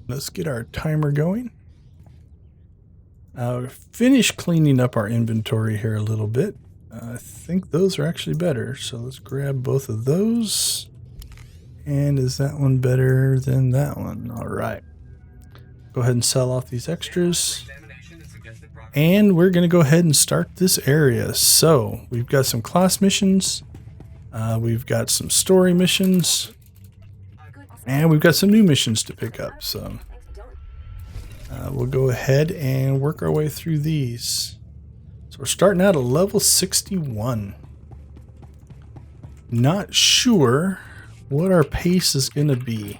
Let's get our timer going. Finish cleaning up our inventory here a little bit. I think those are actually better. So let's grab both of those. And is that one better than that one? All right. Go ahead and sell off these extras. And we're going to go ahead and start this area. So we've got some class missions. We've got some story missions. And we've got some new missions to pick up. So we'll go ahead and work our way through these. So we're starting out at level 61. Not sure what our pace is going to be.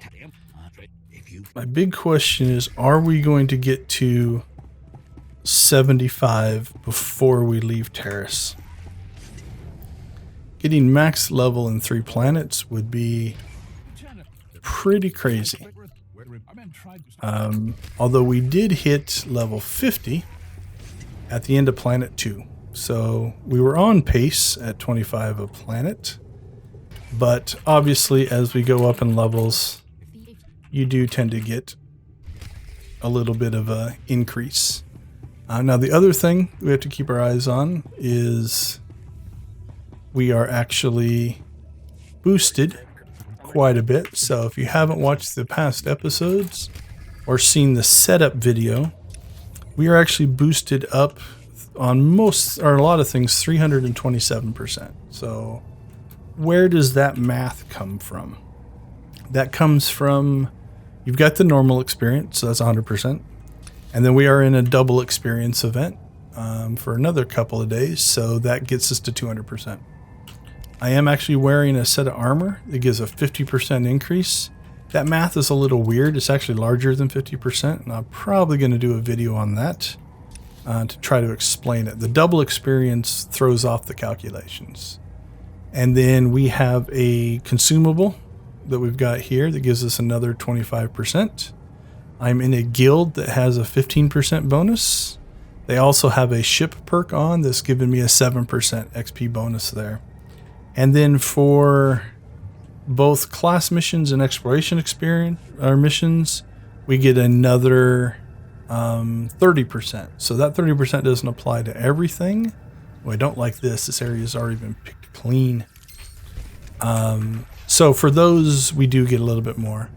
My big question is, are we going to get to 75 before we leave Terrace? Getting max level in 3 planets would be pretty crazy. Although we did hit level 50 at the end of planet 2. So we were on pace at 25 a planet. But obviously as we go up in levels, you do tend to get a little bit of a increase. Now the other thing we have to keep our eyes on is we are actually boosted quite a bit. So if you haven't watched the past episodes or seen the setup video, we are actually boosted up on most or a lot of things 327%. So where does that math come from? That comes from, you've got the normal experience, so that's 100%. And then we are in a double experience event for another couple of days, so that gets us to 200%. I am actually wearing a set of armor that gives a 50% increase. That math is a little weird. It's actually larger than 50%, and I'm probably going to do a video on that to try to explain it. The double experience throws off the calculations. And then we have a consumable that we've got here that gives us another 25%. I'm in a guild that has a 15% bonus. They also have a ship perk on that's giving me a 7% XP bonus there. And then for both class missions and exploration experience or missions, we get another 30%. So that 30% doesn't apply to everything. Well, I don't like this. This area has already been picked clean. So for those, we do get a little bit more.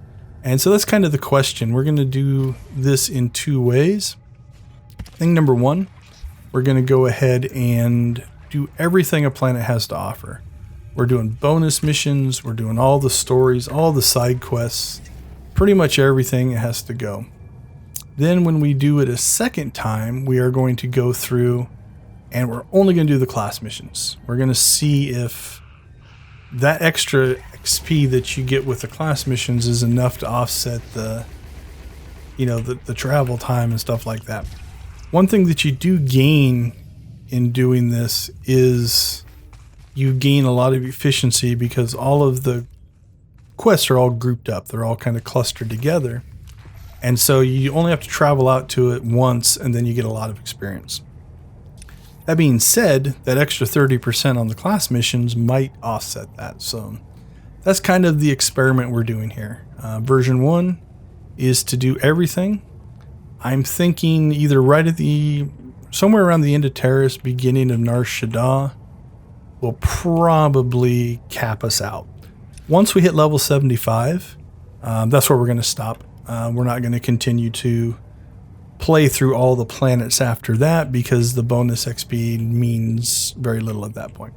And so that's kind of the question. We're going to do this in 2 ways. Thing number 1, we're going to go ahead and do everything a planet has to offer. We're doing bonus missions. We're doing all the stories, all the side quests, pretty much everything has to go. Then when we do it a second time, we are going to go through and we're only going to do the class missions. We're going to see if that extra XP that you get with the class missions is enough to offset the travel time and stuff like that. One thing that you do gain in doing this is you gain a lot of efficiency because all of the quests are all grouped up. They're all kind of clustered together. And so you only have to travel out to it once and then you get a lot of experience. That being said, that extra 30% on the class missions might offset that. So that's kind of the experiment we're doing here. Version 1 is to do everything. I'm thinking either right at somewhere around the end of Terrace, beginning of Nar Shaddaa, will probably cap us out. Once we hit level 75, that's where we're going to stop. We're not going to continue to play through all the planets after that because the bonus XP means very little at that point.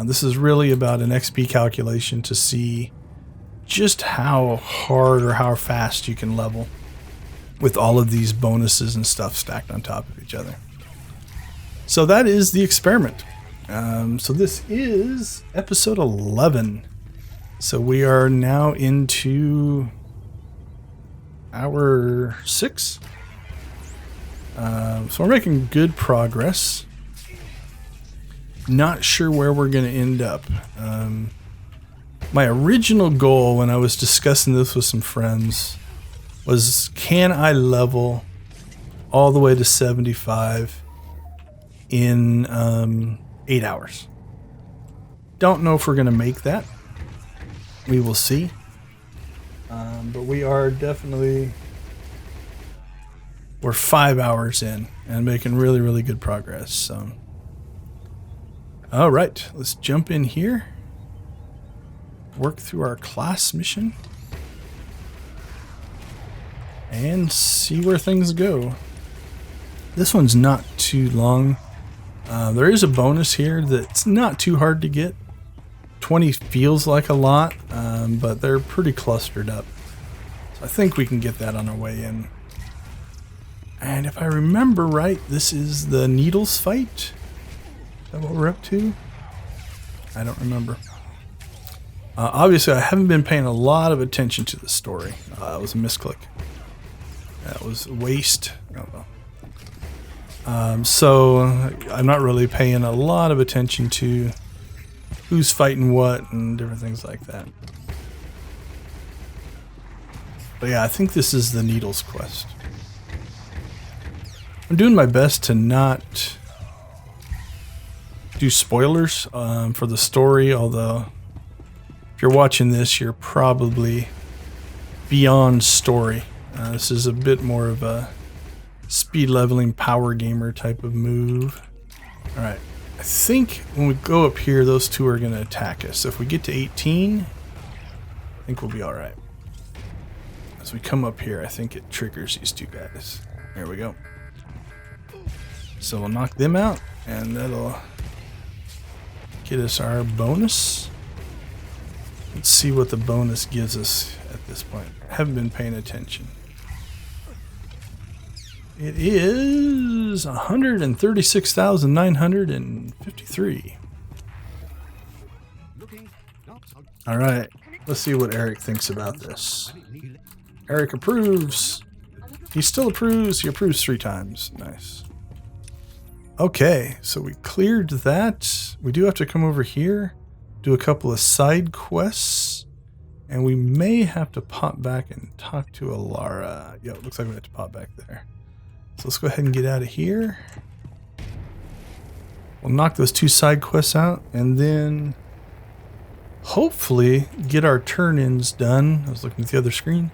This is really about an XP calculation to see just how hard or how fast you can level with all of these bonuses and stuff stacked on top of each other. So that is the experiment. So this is episode 11. So we are now into hour 6. So we're making good progress. Not sure where we're going to end up. My original goal when I was discussing this with some friends was, can I level all the way to 75 in 8 hours? Don't know if we're going to make that. We will see. But we are definitely we're 5 hours in and making really, really good progress. So, all right, let's jump in here. Work through our class mission. And see where things go. This one's not too long. There is a bonus here that's not too hard to get. 20 feels like a lot, but they're pretty clustered up. So I think we can get that on our way in. And if I remember right, this is the Needles fight. Is that what we're up to? I don't remember. Obviously, I haven't been paying a lot of attention to the story. It was a misclick. That was a waste. Oh, well. So I'm not really paying a lot of attention to who's fighting what and different things like that. But yeah, I think this is the Needles quest. I'm doing my best to not do spoilers for the story, although if you're watching this, you're probably beyond story. This is a bit more of a speed leveling power gamer type of move. Alright, I think when we go up here, those two are going to attack us. So if we get to 18, I think we'll be alright. As we come up here, I think it triggers these two guys. There we go. So we'll knock them out, and that'll get us our bonus. Let's see what the bonus gives us at this point. I haven't been paying attention. It is 136,953. All right, let's see what Eric thinks about this. Eric approves. He still approves. He approves 3 times. Nice. Okay, so we cleared that. We do have to come over here, do a couple of side quests, and we may have to pop back and talk to Alara. Yeah, it looks like we have to pop back there. So let's go ahead and get out of here. We'll knock those 2 side quests out, and then hopefully get our turn-ins done. I was looking at the other screen.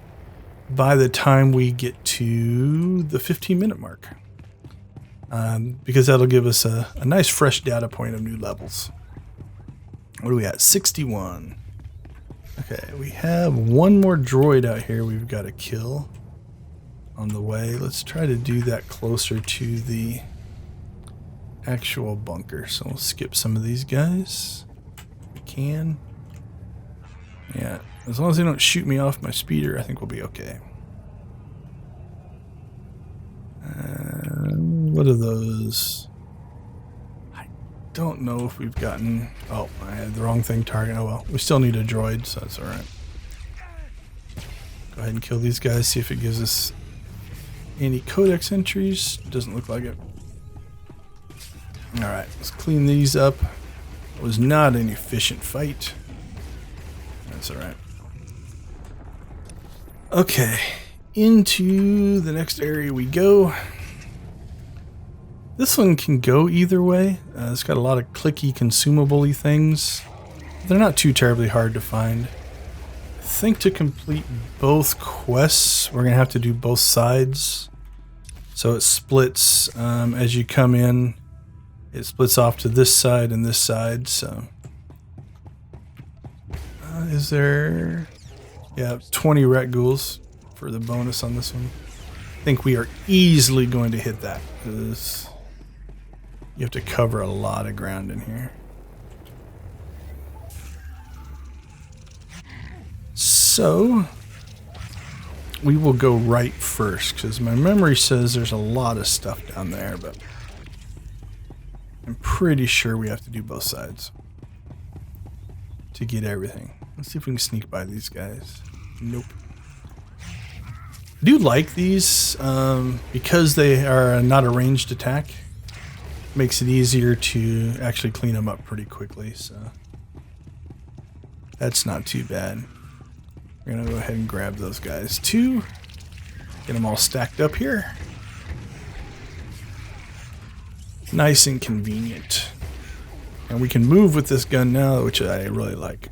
By the time we get to the 15-minute mark. Because that'll give us a nice fresh data point of new levels. What are we at? 61. Okay, we have one more droid out here we've got to kill on the way. Let's try to do that closer to the actual bunker. So we'll skip some of these guys if we can. Yeah, as long as they don't shoot me off my speeder, I think we'll be okay. What are those? I don't know if we've gotten... Oh, I had the wrong thing target. Oh well, we still need a droid, so that's alright. Go ahead and kill these guys, see if it gives us any codex entries. Doesn't look like it. Alright, let's clean these up. It was not an efficient fight. That's alright. Okay, into the next area we go. This one can go either way. It's got a lot of clicky, consumable-y things. They're not too terribly hard to find. I think to complete both quests, we're going to have to do both sides. So it splits as you come in. It splits off to this side and this side. So is there... Yeah, 20 rat ghouls for the bonus on this one. I think we are easily going to hit that, because you have to cover a lot of ground in here. So we will go right first, because my memory says there's a lot of stuff down there, but I'm pretty sure we have to do both sides to get everything. Let's see if we can sneak by these guys. Nope. I do like these because they are not a ranged attack. Makes it easier to actually clean them up pretty quickly, so that's not too bad. We're gonna go ahead and grab those guys too. Get them all stacked up here. Nice and convenient. And we can move with this gun now, which I really like.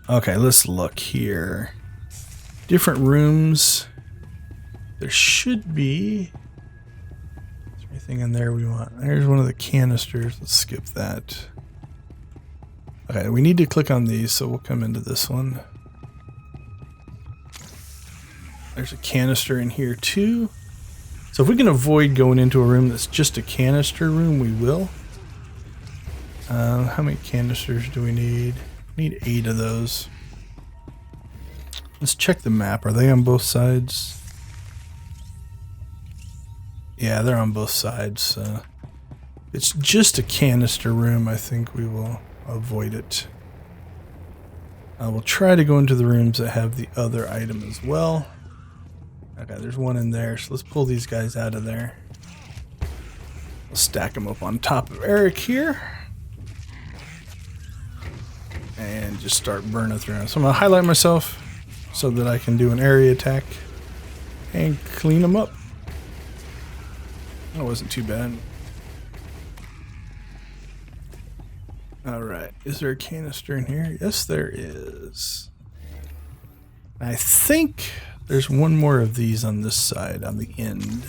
Okay, let's look here. different rooms. There should be... Is there anything in there we want? There's one of the canisters. Let's skip that. Okay, we need to click on these, so we'll come into this one. There's a canister in here too. So if we can avoid going into a room that's just a canister room, we will. How many canisters do we need? We need 8 of those. Let's check the map. Are they on both sides? Yeah, they're on both sides. It's just a canister room. I think we will avoid it. We'll try to go into the rooms that have the other item as well. Okay, there's one in there, so let's pull these guys out of there. We'll stack them up on top of Eric here. And just start burning through them. So I'm going to highlight myself so that I can do an area attack and clean them up. That wasn't too bad. Alright, is there a canister in here? Yes, there is. I think there's one more of these on this side, on the end.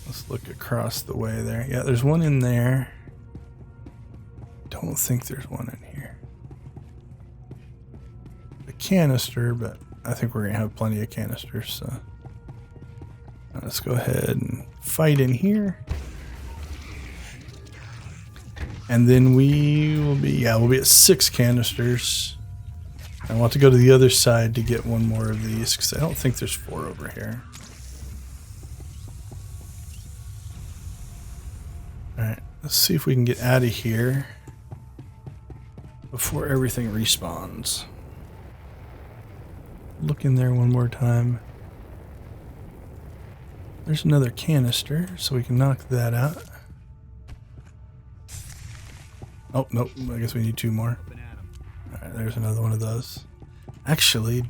Let's look across the way there. Yeah, there's one in there. Don't think there's one in here. A canister, but I think we're going to have plenty of canisters, so let's go ahead and fight in here. And then we will be, we'll be at 6 canisters. I want to go to the other side to get one more of these, because I don't think there's 4 over here. Alright, let's see if we can get out of here before everything respawns. Look in there one more time. There's another canister, so we can knock that out. Oh, nope, I guess we need 2 more. Alright, there's another one of those. Actually,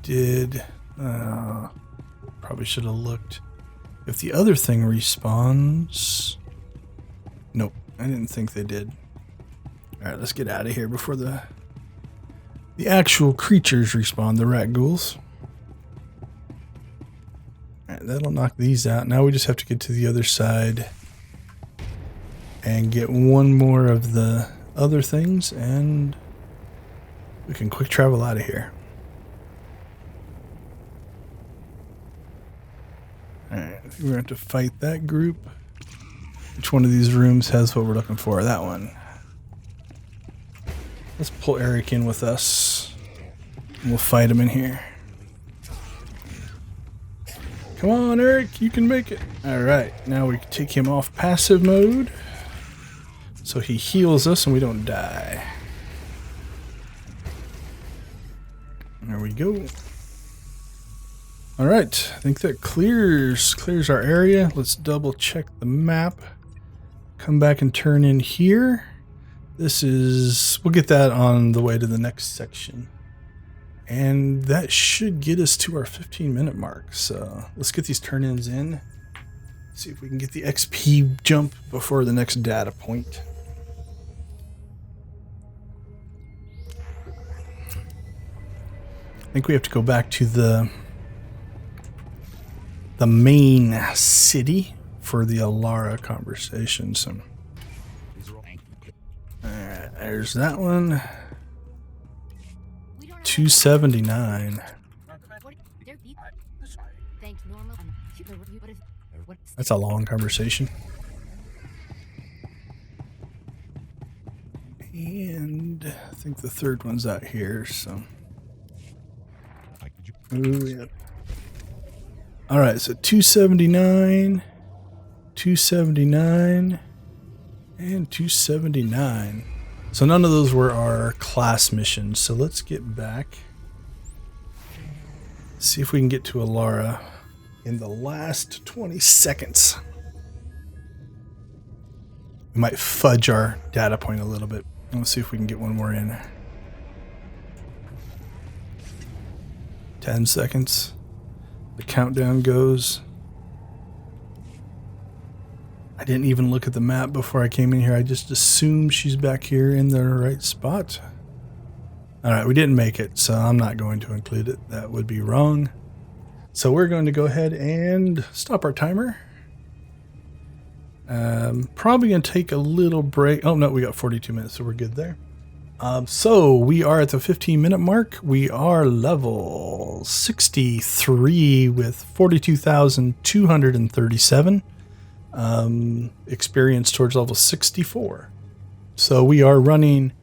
probably should have looked. If the other thing respawns... Nope, I didn't think they did. Alright, let's get out of here before the actual creatures respawn, the rat ghouls. Alright, that'll knock these out. Now we just have to get to the other side and get one more of the other things, and we can quick travel out of here. Alright, we're going to have to fight that group. Which one of these rooms has what we're looking for? That one. Let's pull Eric in with us. And we'll fight him in here. Come on, Eric, you can make it. Alright, now we can take him off passive mode, so he heals us and we don't die. There we go. Alright, I think that clears our area. Let's double check the map. Come back and turn in here. This is... we'll get that on the way to the next section. And that should get us to our 15-minute mark. So let's get these turn-ins in. See if we can get the XP jump before the next data point. I think we have to go back to the main city for the Alara conversation. So, alright, there's that one. 279. That's a long conversation. And I think the third one's out here, so. Ooh, yeah. Alright, so 279, 279, and 279. So none of those were our class missions, so let's get back. See if we can get to Alara in the last 20 seconds. We might fudge our data point a little bit. Let's see if we can get one more in. 10 seconds. The countdown goes. I didn't even look at the map before I came in here. I just assumed she's back here in the right spot. All right, we didn't make it, so I'm not going to include it. That would be wrong. So we're going to go ahead and stop our timer. Probably going to take a little break. Oh, no, we got 42 minutes, so we're good there. So we are at the 15-minute mark. We are level 63 with 42,237 experience towards level 64. So we are running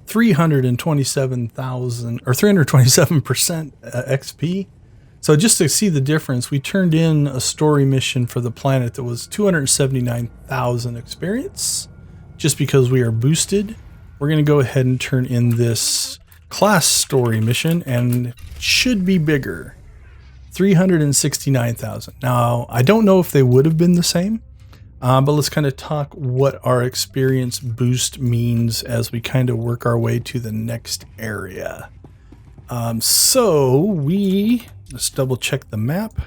327,000 or 327% XP. So just to see the difference, we turned in a story mission for the planet that was 279,000 experience. Just because we are boosted, we're going to go ahead and turn in this class story mission, and it should be bigger. 369,000. Now, I don't know if they would have been the same, but let's kind of talk what our experience boost means as we kind of work our way to the next area. Let's double check the map.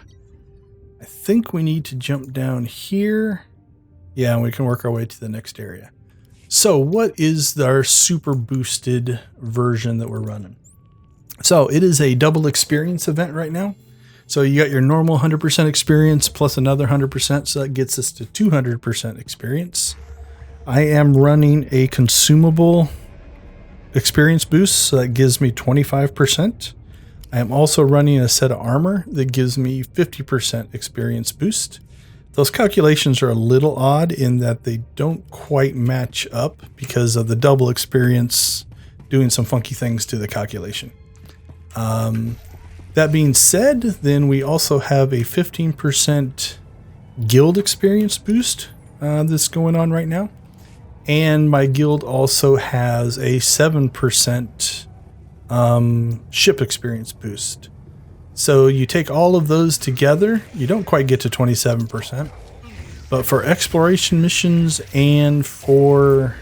I think we need to jump down here. Yeah, and we can work our way to the next area. So what is our super boosted version that we're running? So it is a double experience event right now. So you got your normal 100% experience plus another 100%. So that gets us to 200% experience. I am running a consumable experience boost. So that gives me 25%. I am also running a set of armor that gives me 50% experience boost. Those calculations are a little odd in that they don't quite match up because of the double experience doing some funky things to the calculation. That being said, then we also have a 15% guild experience boost that's going on right now. And my guild also has a 7% ship experience boost. So you take all of those together, you don't quite get to 27%. But for exploration missions and for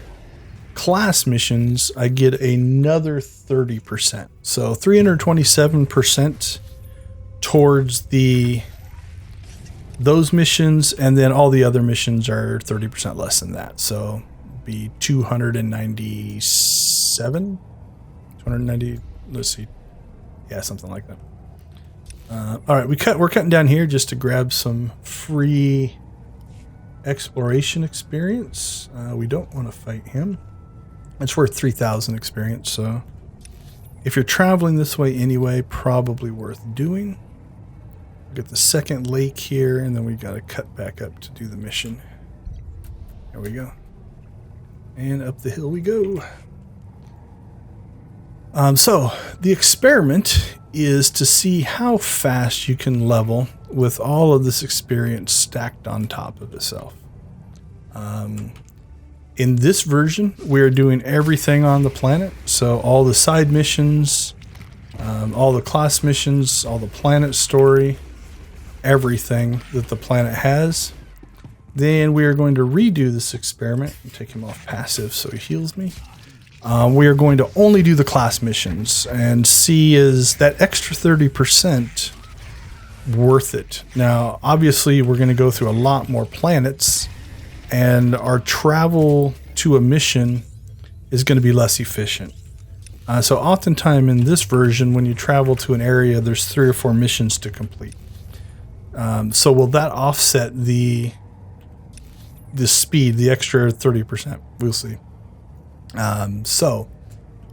class missions, I get another 30%. So 327% towards those missions, and then all the other missions are 30% less than that. So it'd be 297. 290, let's see. Yeah, something like that. All right, we're cutting down here just to grab some free exploration experience. We don't want to fight him. It's worth 3,000 experience, so if you're traveling this way anyway, probably worth doing. We'll get the second lake here, and then we got to cut back up to do the mission. There we go. And up the hill we go. So the experiment is to see how fast you can level with all of this experience stacked on top of itself. In this version, we're doing everything on the planet. So all the side missions, all the class missions, all the planet story, everything that the planet has. Then we are going to redo this experiment and take him off passive so he heals me. We are going to only do the class missions and see is that extra 30% worth it. Now, obviously, we're going to go through a lot more planets, and our travel to a mission is going to be less efficient. So oftentimes in this version, when you travel to an area, there's 3 or 4 missions to complete. So will that offset the speed, the extra 30%? We'll see. So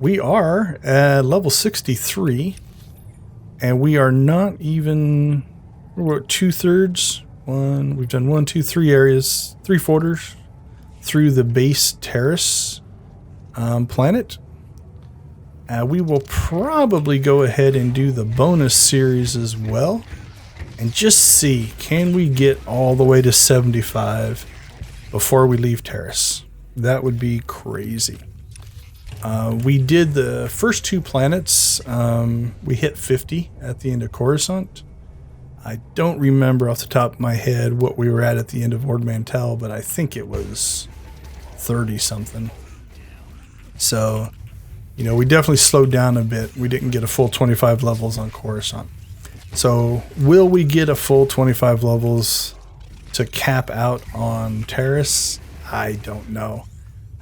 we are at level 63, and we are not even, we're at 2/3. We've done 1, 2, 3 areas, 3/4 through the base terrace planet. We will probably go ahead and do the bonus series as well, and just see, can we get all the way to 75 before we leave terrace? That would be crazy. We did the first 2 planets. We hit 50 at the end of Coruscant. I don't remember off the top of my head what we were at the end of Ord Mantell, but I think it was 30 something. So, you know, we definitely slowed down a bit. We didn't get a full 25 levels on Coruscant. So will we get a full 25 levels to cap out on Terrace? I don't know.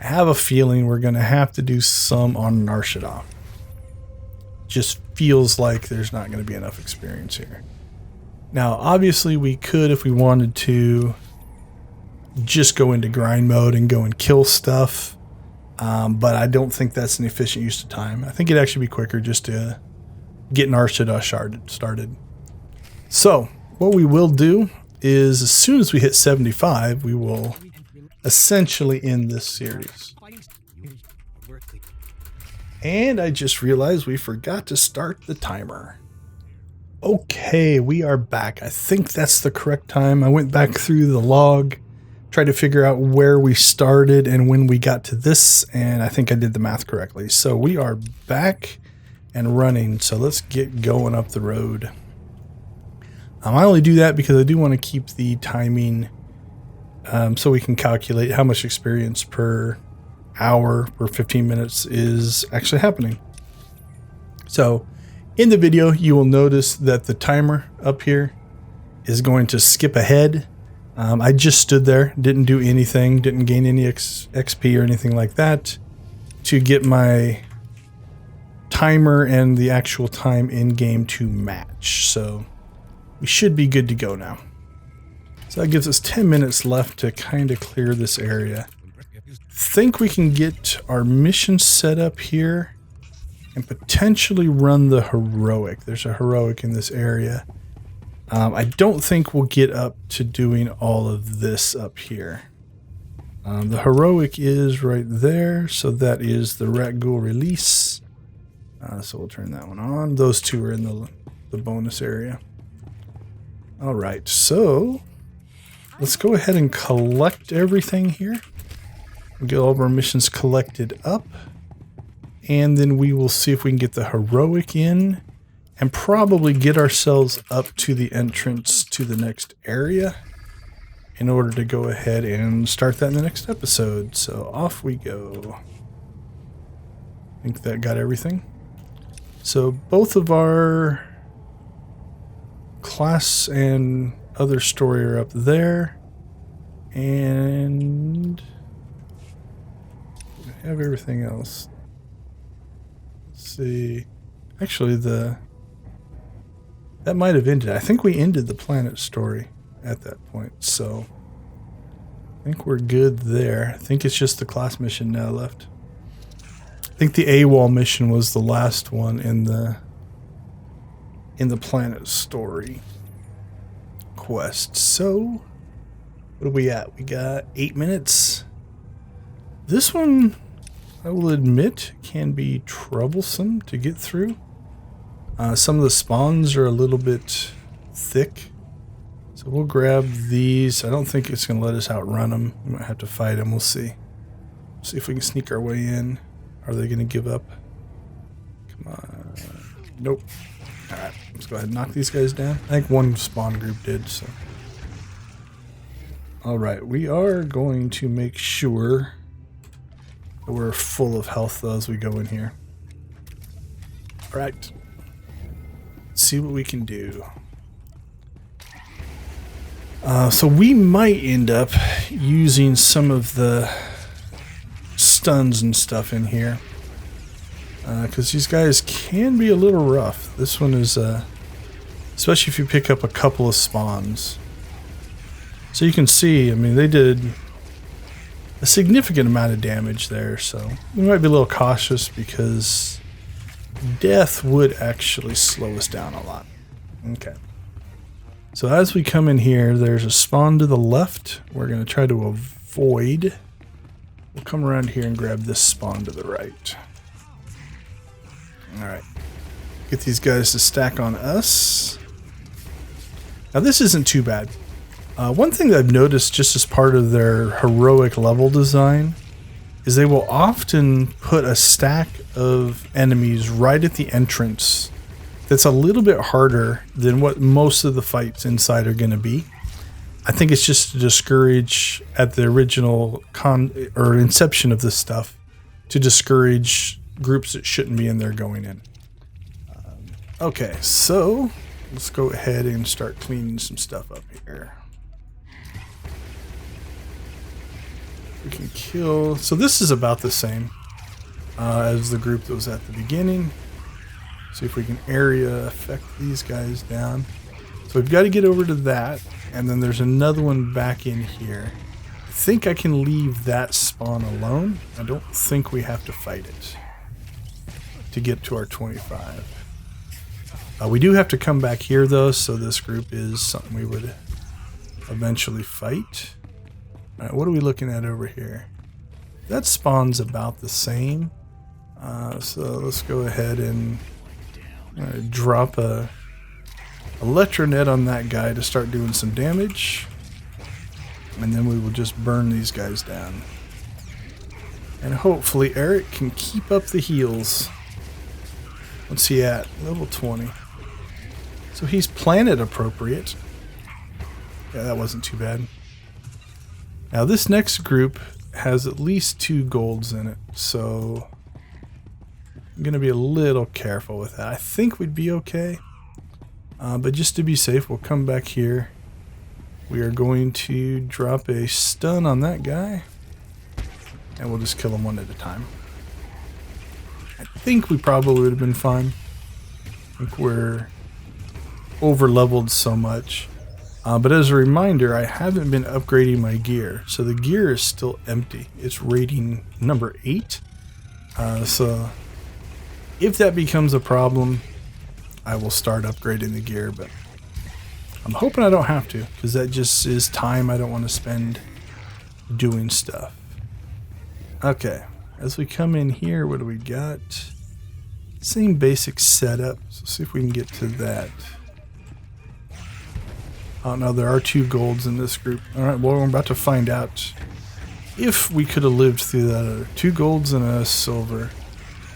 I have a feeling we're going to have to do some on Nar Shaddaa. just feels like there's not going to be enough experience here. Now, obviously, we could, if we wanted to, just go into grind mode and go and kill stuff. But I don't think that's an efficient use of time. I think it'd actually be quicker just to get an SWTOR started. So, what we will do is, as soon as we hit 75, we will essentially end this series. And I just realized we forgot to start the timer. Okay, we are back. I think that's the correct time. I went back through the log, tried to figure out where we started and when we got to this, and I think I did the math correctly. So we are back and running. So let's get going up the road. I only do that because I do want to keep the timing so we can calculate how much experience per hour per 15 minutes is actually happening. So in the video, you will notice that the timer up here is going to skip ahead. I just stood there, didn't do anything, didn't gain any XP or anything like that to get my timer and the actual time in game to match. So we should be good to go now. So that gives us 10 minutes left to kind of clear this area. Think we can get our mission set up here and potentially run the heroic. There's a heroic in this area. I don't think we'll get up to doing all of this up here. The heroic is right there, so that is the rat ghoul release. So we'll turn that one on. Those two are in the bonus area. All right, so let's go ahead and collect everything here. We'll get all of our missions collected up, and then we will see if we can get the heroic in and probably get ourselves up to the entrance to the next area in order to go ahead and start that in the next episode. So off we go. I think that got everything. So both of our class and other story are up there, and we have everything else. Let's see. Actually, that might have ended. I think we ended the planet story at that point, so I think we're good there. I think it's just the class mission now left. I think the AWOL mission was the last one in the planet story quest. So what are we at? We got 8 minutes. This one, I will admit, can be troublesome to get through. Some of the spawns are a little bit thick, so we'll grab these. I don't think it's going to let us outrun them. We might have to fight them. We'll see. See if we can sneak our way in. Are they going to give up? Come on. Nope. All right, let's go ahead and knock these guys down. I think one spawn group did. So, all right, we are going to make sure that we're full of health though as we go in here. All right. See what we can do. So we might end up using some of the stuns and stuff in here, because these guys can be a little rough. This one is especially if you pick up a couple of spawns. So you can see, I mean, they did a significant amount of damage there, so we might be a little cautious because death would actually slow us down a lot. Okay. So as we come in here, there's a spawn to the left. We're going to try to avoid. We'll come around here and grab this spawn to the right. Alright. Get these guys to stack on us. Now this isn't too bad. One thing that I've noticed just as part of their heroic level design is they will often put a stack of enemies right at the entrance that's a little bit harder than what most of the fights inside are going to be. I think it's just to discourage, at the original inception of this stuff, to discourage groups that shouldn't be in there going in. Okay, so let's go ahead and start cleaning some stuff up here. We can kill. So this is about the same as the group that was at the beginning. See if we can area affect these guys down. So we've got to get over to that, and then there's another one back in here. I think I can leave that spawn alone. I don't think we have to fight it to get to our 25. We do have to come back here though, so this group is something we would eventually fight. All right, what are we looking at over here? That spawn's about the same. So let's go ahead and drop a electronet on that guy to start doing some damage. And then we will just burn these guys down. And hopefully Eric can keep up the heals. What's he at? Level 20. So he's planet appropriate. Yeah, that wasn't too bad. Now this next group has at least 2 golds in it, so I'm going to be a little careful with that. I think we'd be okay, but just to be safe, we'll come back here. We are going to drop a stun on that guy, and we'll just kill him one at a time. I think we probably would have been fine. I think we're over-leveled so much. But as a reminder, I haven't been upgrading my gear, so the gear is still empty. It's rating number 8. So if that becomes a problem, I will start upgrading the gear, but I'm hoping I don't have to, because that just is time I don't want to spend doing stuff. Okay, as we come in here, what do we got? Same basic setup. So see if we can get to that. Oh no, there are 2 golds in this group. Alright, well we're about to find out if we could have lived through that. 2 golds and a silver.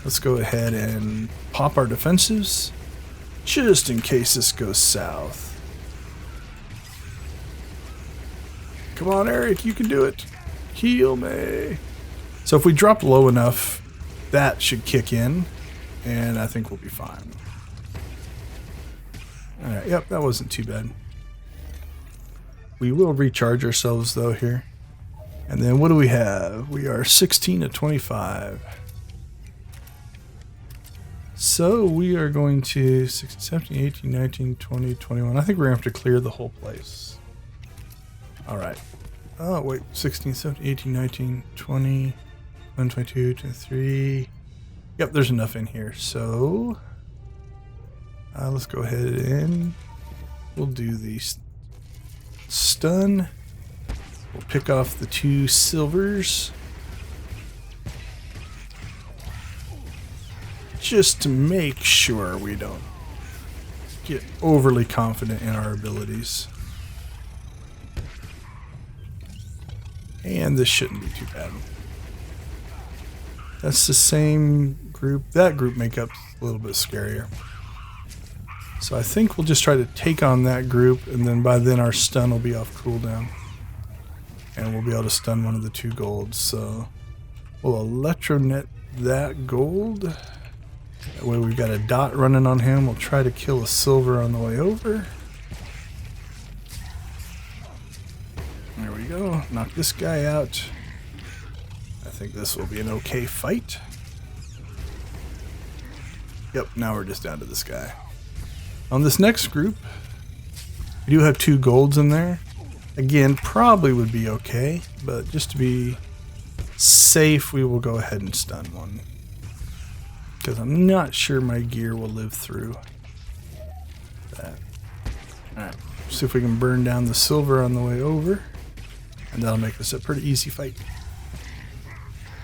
Let's go ahead and pop our defensives, just in case this goes south. Come on Eric, you can do it. Heal me. So if we drop low enough, that should kick in, and I think we'll be fine. Alright, yep, that wasn't too bad. We will recharge ourselves though here. And then what do we have? We are 16 to 25. So we are going to 16, 17, 18, 19, 20, 21. I think we're going to have to clear the whole place. Alright. Oh wait, 16, 17, 18, 19, 20, 21, 22, 23. Yep, there's enough in here. So let's go ahead and we'll do these. Stun. We'll pick off the 2 silvers. Just to make sure we don't get overly confident in our abilities. And this shouldn't be too bad. That's the same group. That group makeup's a little bit scarier. So I think we'll just try to take on that group, and then by then our stun will be off cooldown. And we'll be able to stun one of the 2 golds. So we'll electronet that gold. That way we've got a dot running on him. We'll try to kill a silver on the way over. There we go. Knock this guy out. I think this will be an okay fight. Yep, now we're just down to this guy. On this next group, we do have 2 golds in there. Again, probably would be okay, but just to be safe, we will go ahead and stun one. Because I'm not sure my gear will live through that. Alright, see if we can burn down the silver on the way over. And that'll make this a pretty easy fight.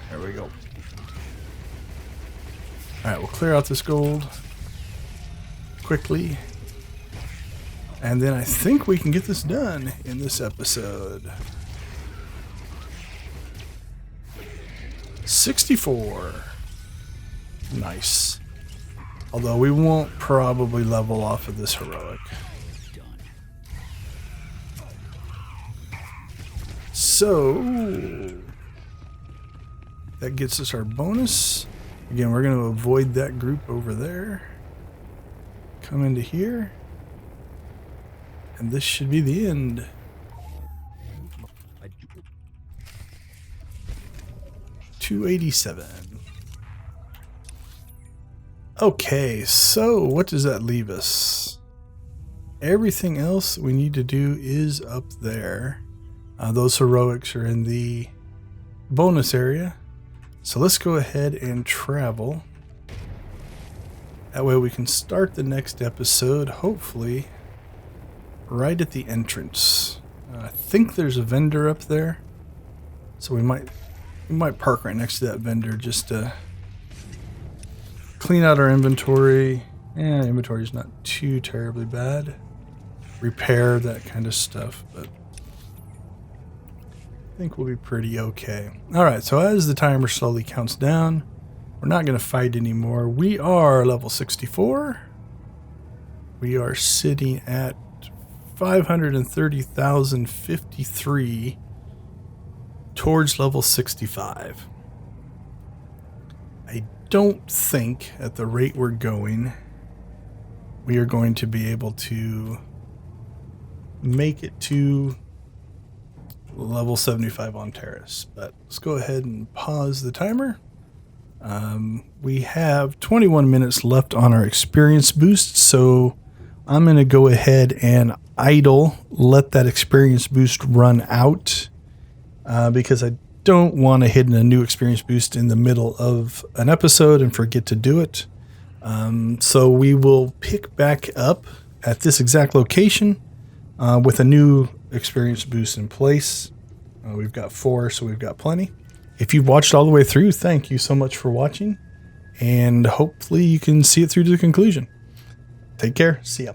There we go. Alright, we'll clear out this gold quickly, and then I think we can get this done in this episode. 64. Nice. Although we won't probably level off of this heroic. So that gets us our bonus. Again, we're going to avoid that group over there. Come into here, and this should be the end. $287. Okay, so what does that leave us? Everything else we need to do is up there. Those heroics are in the bonus area. So let's go ahead and travel. That way we can start the next episode, hopefully, right at the entrance. I think there's a vendor up there. So we might park right next to that vendor just to clean out our inventory. Yeah, inventory is not too terribly bad. Repair, that kind of stuff, but I think we'll be pretty okay. Alright, so as the timer slowly counts down, we're not going to fight anymore. We are level 64. We are sitting at 530,053 towards level 65. I don't think at the rate we're going, we are going to be able to make it to level 75 on Terrace. But let's go ahead and pause the timer. We have 21 minutes left on our experience boost, so I'm going to go ahead and idle, let that experience boost run out, because I don't want to hit a new experience boost in the middle of an episode and forget to do it. So we will pick back up at this exact location with a new experience boost in place. We've got 4, so we've got plenty. If you've watched all the way through, thank you so much for watching, and hopefully you can see it through to the conclusion. Take care. See ya.